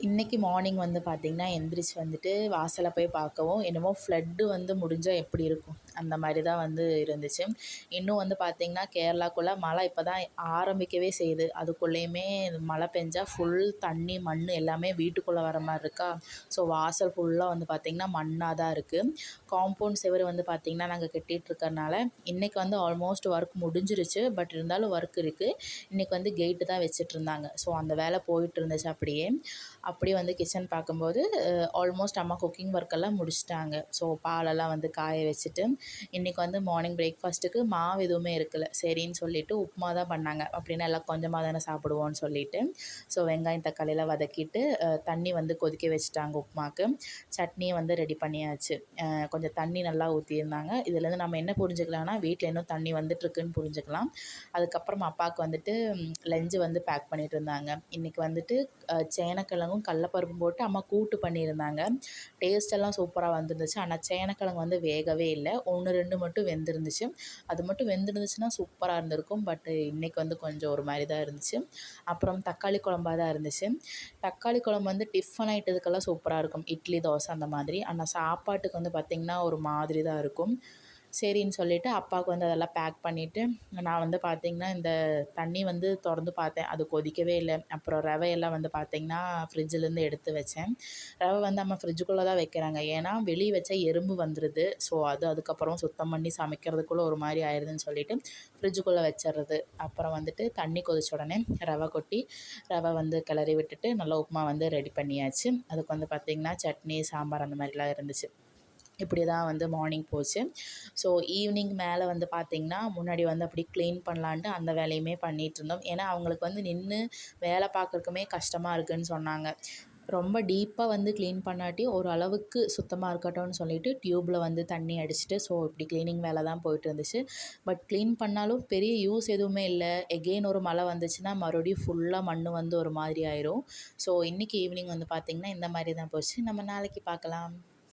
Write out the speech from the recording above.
இன்றைக்கி மார்னிங் வந்து பார்த்திங்கன்னா எந்திரிச்சு வந்துட்டு வாசலை போய் பார்க்கவும் என்னமோ ஃப்ளட்டு வந்து முடிஞ்சால் எப்படி இருக்கும் அந்த மாதிரி தான் வந்து இருந்துச்சு. இன்னும் வந்து பார்த்திங்கன்னா கேரளாக்குள்ளே மழை இப்போ தான் ஆரம்பிக்கவே செய்யுது. அதுக்குள்ளேயுமே மழை பெஞ்சா ஃபுல் தண்ணி மண் எல்லாமே வீட்டுக்குள்ளே வர மாதிரி இருக்கா. ஸோ வாசல் ஃபுல்லாக வந்து பார்த்திங்கன்னா மண்ணாக தான் இருக்குது. காம்பவுண்ட் செவரு வந்து பார்த்திங்கன்னா நாங்கள் கட்டிகிட்டு இருக்கறனால இன்றைக்கி வந்து ஆல்மோஸ்ட் ஒர்க் முடிஞ்சிருச்சு. பட் இருந்தாலும் ஒர்க் இருக்குது. இன்றைக்கி வந்து கேட்டு தான் வச்சிட்ருந்தாங்க. ஸோ அந்த வேலை போயிட்டு இருந்துச்சு. அப்படியே வந்து கிச்சன் பார்க்கும்போது ஆல்மோஸ்ட் அம்மா குக்கிங் ஒர்க்கெல்லாம் முடிச்சிட்டாங்க. ஸோ பாலெல்லாம் வந்து காய வச்சுட்டு இன்றைக்கி வந்து மார்னிங் பிரேக்ஃபாஸ்ட்டுக்கு மாவு எதுவுமே இருக்கல. சரின்னு சொல்லிவிட்டு உப்புமா தான் பண்ணாங்க. அப்படின்னா எல்லாம் கொஞ்சமாக தானே சாப்பிடுவோன்னு சொல்லிவிட்டு ஸோ வெங்காயம் தக்காளியெல்லாம் வதக்கிட்டு தண்ணி வந்து கொதிக்க வச்சுட்டாங்க உப்புமாக்கு. சட்னியை வந்து ரெடி பண்ணியாச்சு. கொஞ்சம் தண்ணி நல்லா ஊற்றியிருந்தாங்க. இதுலேருந்து நம்ம என்ன புரிஞ்சுக்கலாம்னா வீட்டில் இன்னும் தண்ணி வந்துட்டுருக்குன்னு புரிஞ்சுக்கலாம். அதுக்கப்புறம் அப்பாவுக்கு வந்துட்டு லஞ்சு வந்து பேக் பண்ணிகிட்டு இருந்தாங்க. இன்றைக்கி வந்துட்டு சேனக்கிழங்கும் கடலப்பருப்பும் போட்டு அம்மா கூட்டு பண்ணியிருந்தாங்க. டேஸ்ட்டெல்லாம் சூப்பராக வந்துருந்துச்சு. ஆனால் சேனக்கிழங்கு வந்து வேகவே இல்லை. 1, 2 மட்டும் வெந்திருந்துச்சு. அது மட்டும் வெந்திருந்துச்சுன்னா சூப்பராக இருந்திருக்கும். பட் இன்றைக்கி வந்து கொஞ்சம் ஒரு மாதிரி தான் இருந்துச்சு. அப்புறம் தக்காளி குழம்பா தான் இருந்துச்சு. தக்காளி குழம்பு வந்து டிஃபன் ஐட்டத்துக்கெல்லாம் சூப்பராக இருக்கும். இட்லி, தோசை அந்த மாதிரி. ஆனால் சாப்பாட்டுக்கு வந்து பார்த்திங்கன்னா ஒரு மாதிரி தான் இருக்கும். சரின்னு சொல்லிவிட்டு அப்பாவுக்கு வந்து அதெல்லாம் பேக் பண்ணிவிட்டு நான் வந்து பார்த்திங்கன்னா இந்த தண்ணி வந்து திறந்து பார்த்தேன். அது கொதிக்கவே இல்லை. அப்புறம் ரவையெல்லாம் வந்து பார்த்திங்கன்னா ஃப்ரிட்ஜிலேருந்து எடுத்து வச்சேன். ரவை வந்து அம்மா ஃப்ரிட்ஜுக்குள்ளே தான் வைக்கிறாங்க. ஏன்னா வெளியே வச்சா எறும்பு வந்துடுது. ஸோ அதுக்கப்புறம் சுத்தம் பண்ணி சமைக்கிறதுக்குள்ளே ஒரு மாதிரி ஆயிடுதுன்னு சொல்லிவிட்டு ஃப்ரிட்ஜுக்குள்ளே வச்சிடுறது. அப்புறம் வந்துட்டு தண்ணி கொதிச்ச உடனே ரவை கொட்டி ரவை வந்து கிளறி விட்டுட்டு நல்லா உப்புமா வந்து ரெடி பண்ணியாச்சு. அதுக்கு வந்து பார்த்திங்கன்னா சட்னி, சாம்பார் அந்த மாதிரிலாம் இருந்துச்சு. இப்படி தான் வந்து மார்னிங் போச்சு. ஸோ ஈவினிங் மேலே வந்து பார்த்திங்கன்னா முன்னாடி வந்து அப்படி க்ளீன் பண்ணலான்ட்டு அந்த வேலையுமே பண்ணிகிட்ருந்தோம். ஏன்னா அவங்களுக்கு வந்து நின்று வேலை பார்க்குறக்குமே கஷ்டமாக இருக்குதுன்னு சொன்னாங்க. ரொம்ப டீப்பாக வந்து க்ளீன் பண்ணாட்டி ஓரளவுக்கு சுத்தமாக இருக்கட்டும்னு சொல்லிவிட்டு டியூப்பில் வந்து தண்ணி அடிச்சுட்டு ஸோ இப்படி க்ளீனிங் வேலை தான் போயிட்டு இருந்துச்சு. பட் க்ளீன் பண்ணாலும் பெரிய யூஸ் எதுவுமே இல்லை. எகெயின் ஒரு மழை வந்துச்சுன்னா மறுபடியும் ஃபுல்லாக மண் வந்து ஒரு மாதிரி ஆயிரும். ஸோ இன்றைக்கி ஈவினிங் வந்து பார்த்திங்கன்னா இந்த மாதிரி தான் போச்சு. நம்ம நாளைக்கு பார்க்கலாம்.